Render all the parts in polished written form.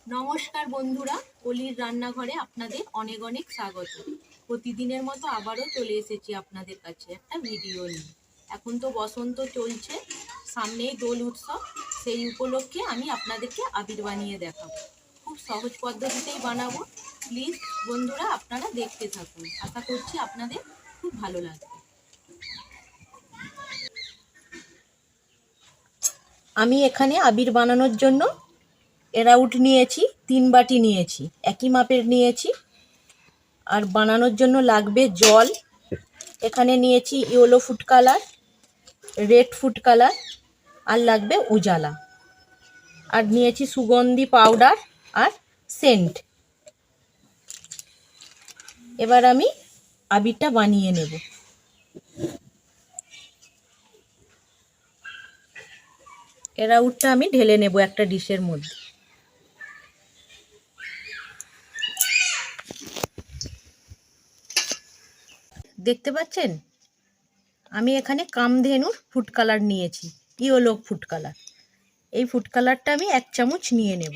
নমস্কার বন্ধুরা, অলির রান্নাঘরে আপনাদের অনেক অনেক স্বাগত। প্রতিদিনের মতো আবারও চলে এসেছি আপনাদের কাছে একটা ভিডিও নিয়ে। এখন তো বসন্ত চলছে, সামনেই দোল উৎসব, সেই উপলক্ষে আমি আপনাদেরকে আবির বানিয়ে দেখাবো। খুব সহজ পদ্ধতিতেই বানাবো। প্লিজ বন্ধুরা আপনারা দেখতে থাকুন, আশা করছি আপনাদের খুব ভালো লাগবে। আমি এখানে আবির বানানোর জন্য এরাউট নিয়েছি, 3 বাটি নিয়েছি, একই মাপের নিয়েছি। আর বানানোর জন্য লাগবে জল, এখানে নিয়েছি yellow food colour, red food colour, আর লাগবে উজালা, আর নিয়েছি সুগন্ধি পাউডার আর সেন্ট। এবার আমি আবিরটা বানিয়ে নেব। এরাউটটা আমি ঢেলে নেব একটা ডিশের মধ্যে। দেখতে পাচ্ছেন, আমি এখানে কামধেনুর ফুড কালার নিয়েছি, ইয়েলো ফুড কালার। এই ফুড কালারটা আমি 1 চামচ নিয়ে নেব।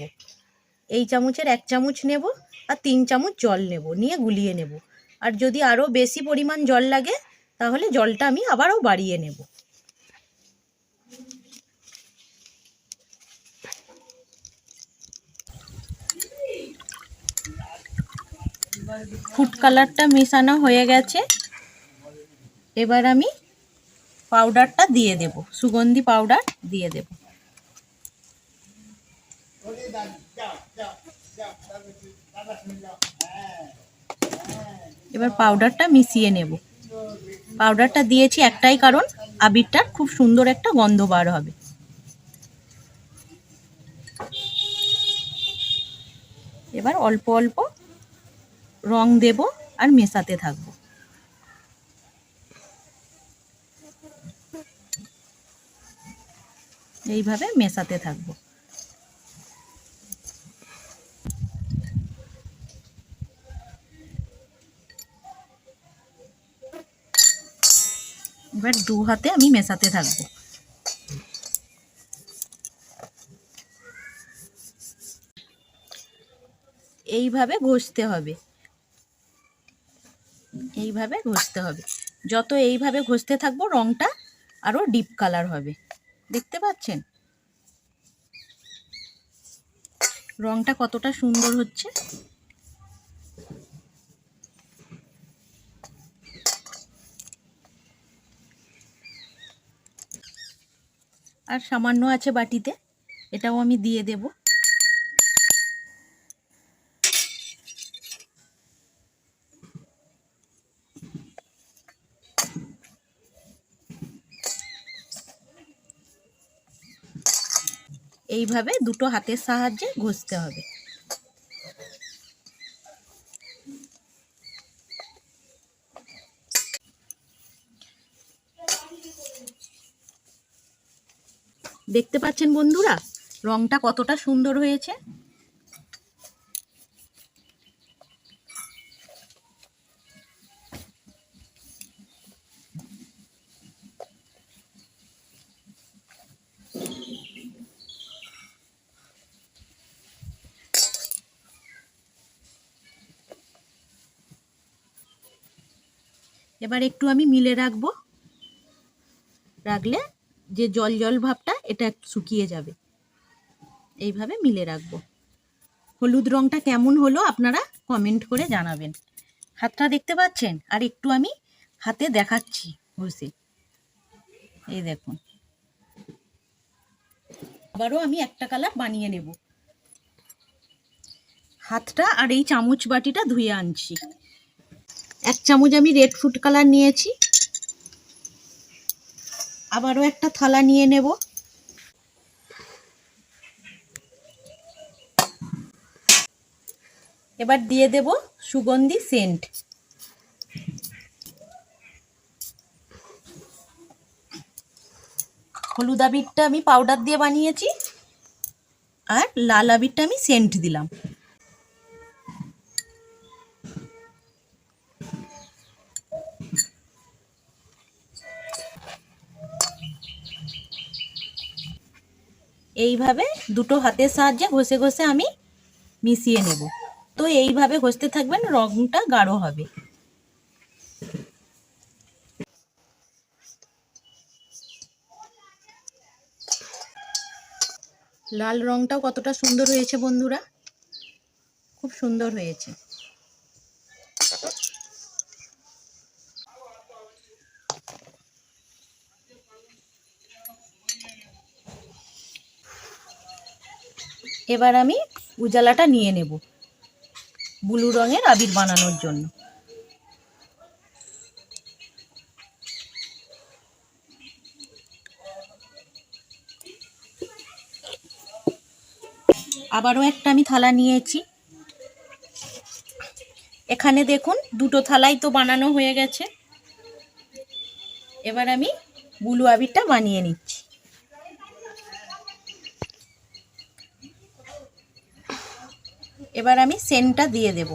এই চামচের 1 চামচ নেব, আর 3 চামচ জল নেব, নিয়ে গুলিয়ে নেব। আর যদি আরও বেশি পরিমাণ জল লাগে তাহলে জলটা আমি আবারও বাড়িয়ে নেব। ফুড কালারটা মেশানো হয়ে গেছে। এবার আমি পাউডারটা দিয়ে দেব, সুগন্ধি পাউডার দিয়ে দেব। এবার পাউডারটা মিশিয়ে নেব। পাউডারটা দিয়েছি একটাই কারণ, আবিরটার খুব সুন্দর একটা গন্ধ বার হবে। এবার অল্প অল্প রং দেব আর মেশাতে থাকবো। এইভাবে মেশাতে থাকবো। এবার 2 হাতে আমি মেশাতে থাকবো। এইভাবে ঘষতে হবে, এইভাবে ঘষতে হবে। যত এইভাবে ঘষতে থাকবো রংটা আরো ডিপ কালার হবে। দেখতে পাচ্ছেন রংটা কতটা সুন্দর হচ্ছে। আর সামান্য আছে বাটিতে, এটাও আমি দিয়ে দেব। এইভাবে দুটো হাতের সাহায্যে ঘষতে হবে। দেখতে পাচ্ছেন বন্ধুরা রংটা কতটা সুন্দর হয়েছে। এবার একটু আমি মিলে রাখবো, রাখলে যে জল জল ভাবটা এটা একটু শুকিয়ে যাবে। এইভাবে মিলে রাখবো। হলুদ রংটা কেমন হলো আপনারা কমেন্ট করে জানাবেন। হাতটা দেখতে পাচ্ছেন, আর একটু আমি হাতে দেখাচ্ছি ঘষে, এই দেখুন। আবারও আমি একটা কালার বানিয়ে নেব। হাতটা আর এই চামচ বাটিটা ধুয়ে আনছি। 1 চামচ আমি রেড ফুড কালার নিয়েছি। আবারও একটা থালা নিয়ে নেব। এবার দিয়ে দেব সুগন্ধি সেন্ট। হলুদ আবিরটা আমি পাউডার দিয়ে বানিয়েছি, আর লাল আবিরটা আমি সেন্ট দিলাম। এইভাবে দুটো হাতের সাহায্যে ঘষে ঘষে আমি মিশিয়ে নেব। তো এইভাবে ঘষতে থাকবেন, রংটা গাঢ় হবে। লাল রংটাও কতটা সুন্দর হয়েছে বন্ধুরা, খুব সুন্দর হয়েছে। এবার আমি উজালাটা নিয়ে নেব ব্লু রঙের আবির বানানোর জন্য। আবারও একটা আমি থালা নিয়েছি। এখানে দেখুন দুটো থালাই তো বানানো হয়ে গেছে। এবার আমি ব্লু আবিরটা বানিয়ে নিচ্ছি। এবার আমি সেন্টটা দিয়ে দেব।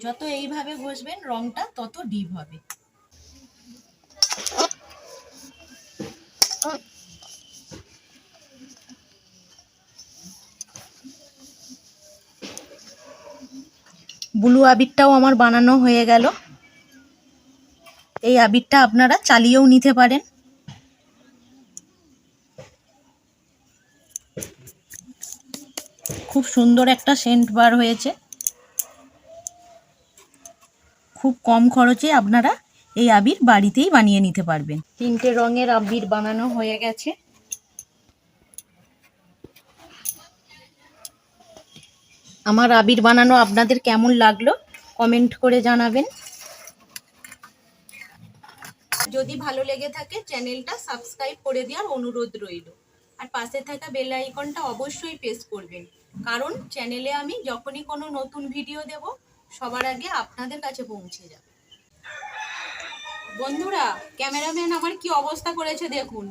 যত এইভাবে ঘষবেন রংটা তত ডিপ হবে। ব্লু আবিরটাও আমার বানানো হয়ে গেল। এই আবিরটা আপনারা চালিয়েও নিতে পারেন। খুব সুন্দর একটা সেন্ট বার হয়েছে। খুব কম খরচে আপনারা এই আবির বাড়িতেই বানিয়ে নিতে পারবেন। 3টে রঙের আবির বানানো হয়ে গেছে। আমার আবির বানানো আপনাদের কেমন লাগলো কমেন্ট করে জানাবেন। যদি ভালো লেগে থাকে চ্যানেলটা সাবস্ক্রাইব করে দেওয়ার অনুরোধ রইল। আর পাশে থাকা বেল আইকনটা অবশ্যই প্রেস করবেন, কারণ চ্যানেলে আমি যখনই কোনো নতুন ভিডিও দেব সবার আগে আপনাদের কাছে পৌঁছে যাবে। বন্ধুরা, ক্যামেরাম্যান আমার কি অবস্থা করেছে দেখুন।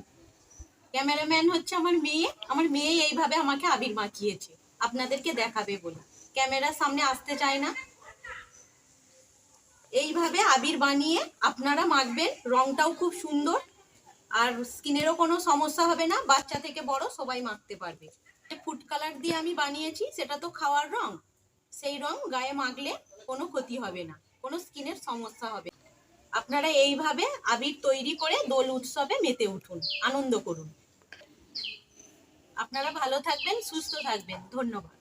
ক্যামেরাম্যান হচ্ছে আমার মেয়ে। আমার মেয়ে এইভাবে আমাকে আবির মাখিয়েছে আপনাদেরকে দেখাবে বলে। ক্যামেরার সামনে আসতে চায় না। এইভাবে আবির বানিয়ে আপনারা মাখবেন, রংটাও খুব সুন্দর, আর স্কিনেরও কোনো সমস্যা হবে না। বাচ্চা থেকে বড় সবাই মাখতে পারবে। ফুড কালার দিয়ে আমি বানিয়েছি, সেটা তো খাওয়ার রং। সেই রং গায়ে মাখলে কোনো ক্ষতি হবে না, কোনো স্কিনের সমস্যা হবে। আপনারা এইভাবে আবির তৈরি করে দোল উৎসবে মেতে উঠুন, আনন্দ করুন। আপনারা ভালো থাকবেন, সুস্থ থাকবেন। ধন্যবাদ।